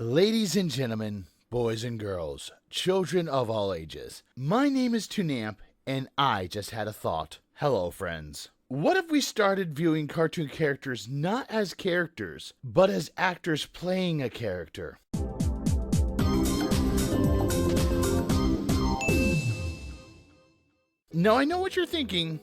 Ladies and gentlemen, boys and girls, children of all ages, my name is Toon, and I just had a thought. Hello, friends. What if we started viewing cartoon characters not as characters, but as actors playing a character? Now, I know what you're thinking.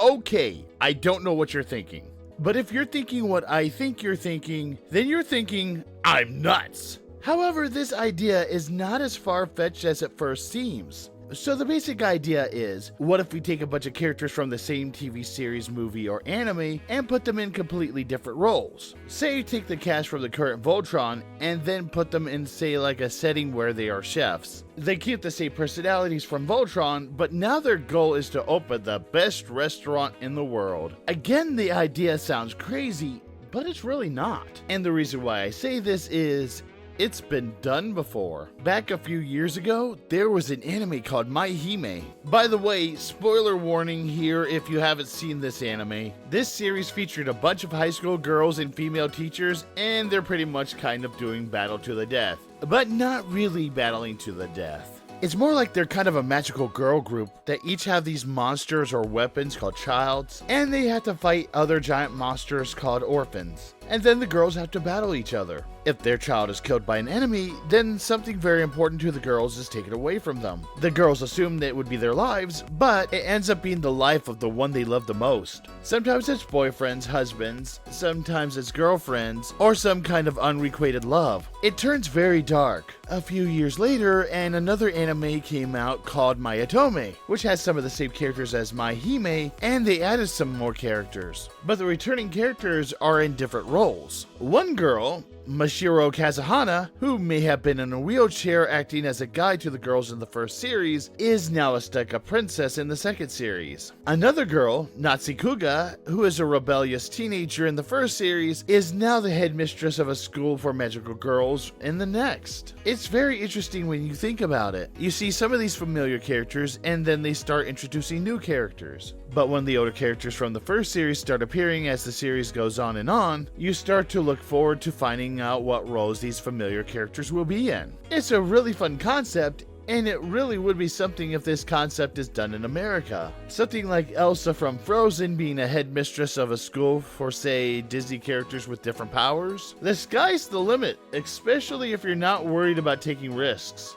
Okay, I don't know what you're thinking. But if you're thinking what I think you're thinking, then you're thinking, I'm nuts. However, this idea is not as far-fetched as it first seems. So the basic idea is, what if we take a bunch of characters from the same TV series, movie, or anime and put them in completely different roles? Say take the cast from the current Voltron and then put them in, say, like a setting where they are chefs. They keep the same personalities from Voltron, but now their goal is to open the best restaurant in the world. Again, the idea sounds crazy, but it's really not. And the reason why I say this is, it's been done before. Back a few years ago, there was an anime called My-Hime. By the way, spoiler warning here if you haven't seen this anime. This series featured a bunch of high school girls and female teachers, and they're pretty much kind of doing battle to the death. But not really battling to the death. It's more like they're kind of a magical girl group that each have these monsters or weapons called childs, and they have to fight other giant monsters called orphans. And then the girls have to battle each other. If their child is killed by an enemy, then something very important to the girls is taken away from them. The girls assume that it would be their lives, but it ends up being the life of the one they love the most. Sometimes it's boyfriends, husbands, sometimes it's girlfriends, or some kind of unrequited love. It turns very dark. A few years later, and another anime came out called My-Otome, which has some of the same characters as My-Hime, and they added some more characters. But the returning characters are in different roles. One girl, Mashiro Kazuhana, who may have been in a wheelchair acting as a guide to the girls in the first series, is now a stuck-up princess in the second series. Another girl, Natsikuga, who is a rebellious teenager in the first series, is now the headmistress of a school for magical girls in the next. It's very interesting when you think about it. You see some of these familiar characters, and then they start introducing new characters. But when the older characters from the first series start appearing as the series goes on, you start to look forward to finding out what roles these familiar characters will be in. It's a really fun concept, and it really would be something if this concept is done in America. Something like Elsa from Frozen being a headmistress of a school for, say, Disney characters with different powers. The sky's the limit, especially if you're not worried about taking risks.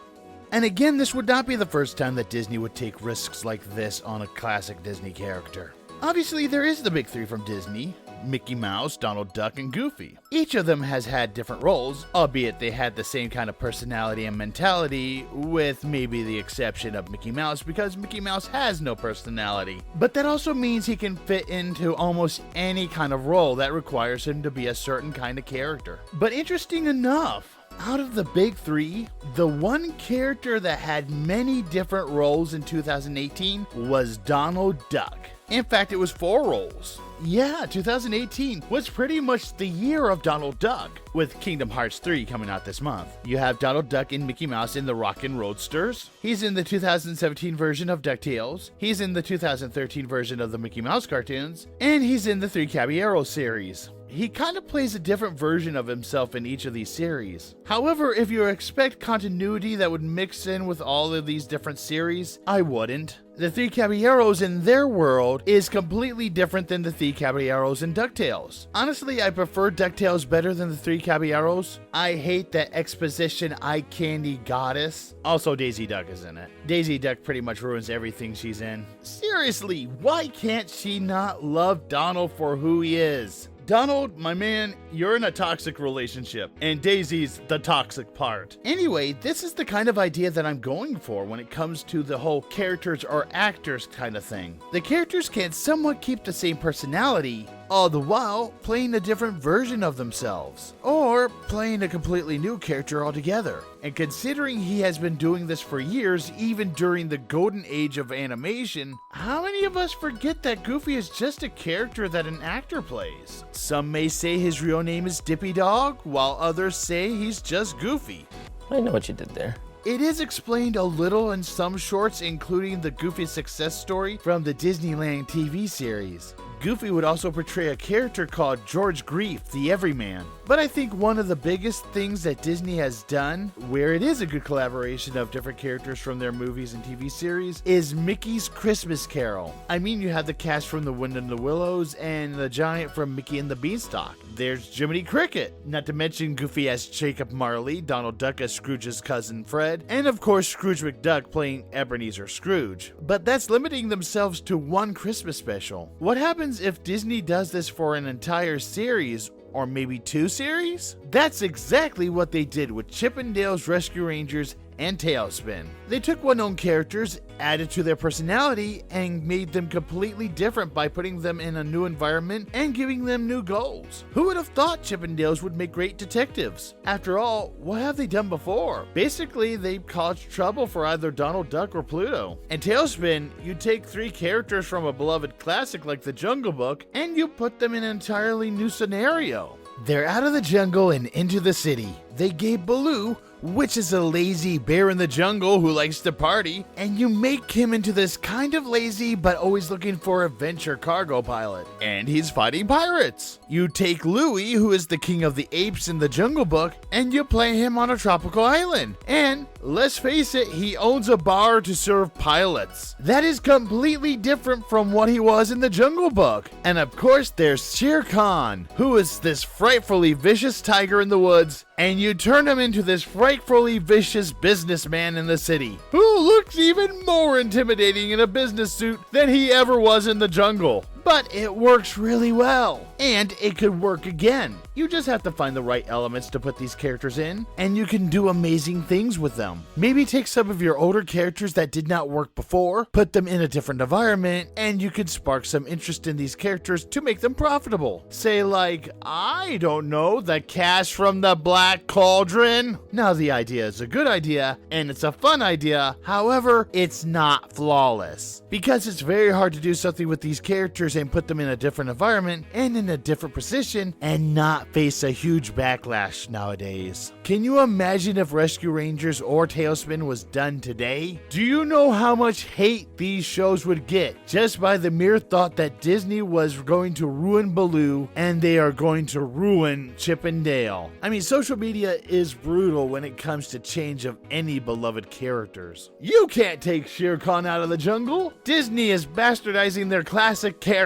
And again, this would not be the first time that Disney would take risks like this on a classic Disney character. Obviously, there is the big three from Disney: Mickey Mouse, Donald Duck, and Goofy. Each of them has had different roles, albeit they had the same kind of personality and mentality, with maybe the exception of Mickey Mouse because Mickey Mouse has no personality. But that also means he can fit into almost any kind of role that requires him to be a certain kind of character. But interesting enough, out of the big three, the one character that had many different roles in 2018 was Donald Duck. In fact, it was 4 roles. Yeah, 2018 was pretty much the year of Donald Duck, with Kingdom Hearts 3 coming out this month. You have Donald Duck and Mickey Mouse in the Rockin' Roadsters. He's in the 2017 version of DuckTales. He's in the 2013 version of the Mickey Mouse cartoons. And he's in the Three Caballeros series. He kind of plays a different version of himself in each of these series. However, if you expect continuity that would mix in with all of these different series, I wouldn't. The Three Caballeros in their world is completely different than the Three Caballeros in DuckTales. Honestly, I prefer DuckTales better than the Three Caballeros. I hate that exposition eye candy goddess. Also, Daisy Duck is in it. Daisy Duck pretty much ruins everything she's in. Seriously, why can't she not love Donald for who he is? Donald, my man, you're in a toxic relationship, and Daisy's the toxic part. Anyway, this is the kind of idea that I'm going for when it comes to the whole characters or actors kind of thing. The characters can somewhat keep the same personality, all the while playing a different version of themselves, or playing a completely new character altogether. And considering he has been doing this for years, even during the golden age of animation, how many of us forget that Goofy is just a character that an actor plays? Some may say his real name is Dippy Dog, while others say he's just Goofy. I know what you did there. It is explained a little in some shorts, including the Goofy success story from the Disneyland TV series. Goofy would also portray a character called George Grief, the Everyman. But I think one of the biggest things that Disney has done, where it is a good collaboration of different characters from their movies and TV series, is Mickey's Christmas Carol. I mean, you have the cast from The Wind and the Willows and the giant from Mickey and the Beanstalk. There's Jiminy Cricket, not to mention Goofy as Jacob Marley, Donald Duck as Scrooge's cousin Fred, and of course Scrooge McDuck playing Ebenezer Scrooge. But that's limiting themselves to one Christmas special. What happens if Disney does this for an entire series, or maybe 2 series? That's exactly what they did with Chip 'n Dale's Rescue Rangers and Tailspin. They took well-known characters, added to their personality, and made them completely different by putting them in a new environment and giving them new goals. Who would have thought Chip 'n Dale's would make great detectives? After all, what have they done before? Basically, they caused trouble for either Donald Duck or Pluto. And Tailspin, you take 3 characters from a beloved classic like The Jungle Book, and you put them in an entirely new scenario. They're out of the jungle and into the city. They gave Baloo, which is a lazy bear in the jungle who likes to party, and you make him into this kind of lazy but always looking for adventure cargo pilot. And he's fighting pirates. You take Louie, who is the king of the apes in the Jungle Book, and you play him on a tropical island. And let's face it, he owns a bar to serve pilots. That is completely different from what he was in the Jungle Book. And of course, there's Shere Khan, who is this frightfully vicious tiger in the woods, and you turn him into this frightfully vicious businessman in the city, who looks even more intimidating in a business suit than he ever was in the jungle. But it works really well, and it could work again. You just have to find the right elements to put these characters in, and you can do amazing things with them. Maybe take some of your older characters that did not work before, put them in a different environment, and you could spark some interest in these characters to make them profitable. Say like, I don't know, the cast from the Black Cauldron? Now the idea is a good idea, and it's a fun idea, however, it's not flawless. Because it's very hard to do something with these characters and put them in a different environment and in a different position and not face a huge backlash nowadays. Can you imagine if Rescue Rangers or Tailspin was done today? Do you know how much hate these shows would get just by the mere thought that Disney was going to ruin Baloo and they are going to ruin Chip 'n Dale? I mean, social media is brutal when it comes to change of any beloved characters. You can't take Shere Khan out of the jungle. Disney is bastardizing their classic characters.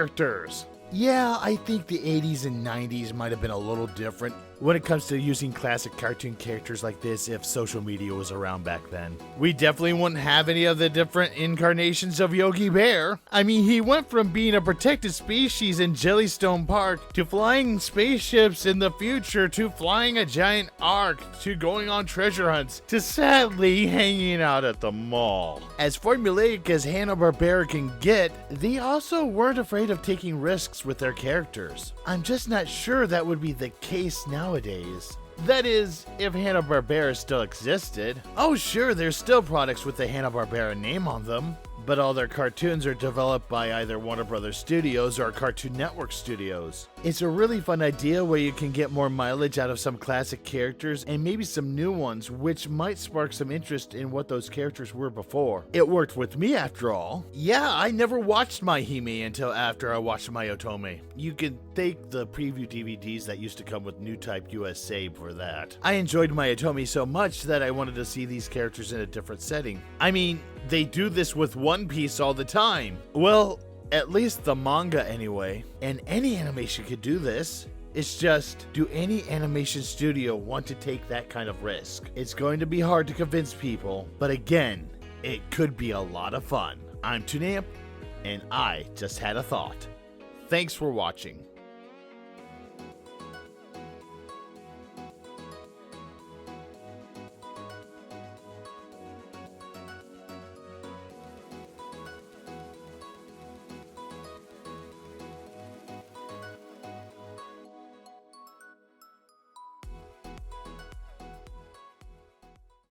Yeah, I think the 80s and 90s might have been a little different when it comes to using classic cartoon characters like this if social media was around back then. We definitely wouldn't have any of the different incarnations of Yogi Bear. I mean, he went from being a protected species in Jellystone Park to flying spaceships in the future to flying a giant ark to going on treasure hunts to sadly hanging out at the mall. As formulaic as Hanna-Barbera can get, they also weren't afraid of taking risks with their characters. I'm just not sure that would be the case nowadays. That is, if Hanna-Barbera still existed. Oh sure, there's still products with the Hanna-Barbera name on them, but all their cartoons are developed by either Warner Brothers Studios or Cartoon Network Studios. It's a really fun idea where you can get more mileage out of some classic characters and maybe some new ones, which might spark some interest in what those characters were before. It worked with me after all. Yeah, I never watched My-Hime until after I watched My-Otome. You can thank the preview DVDs that used to come with New Type USA for that. I enjoyed My-Otome so much that I wanted to see these characters in a different setting. I mean, they do this with One Piece all the time. Well, at least the manga anyway. And any animation could do this. It's just, do any animation studio want to take that kind of risk? It's going to be hard to convince people, but again, it could be a lot of fun. I'm Toon, and I just had a thought. Thanks for watching.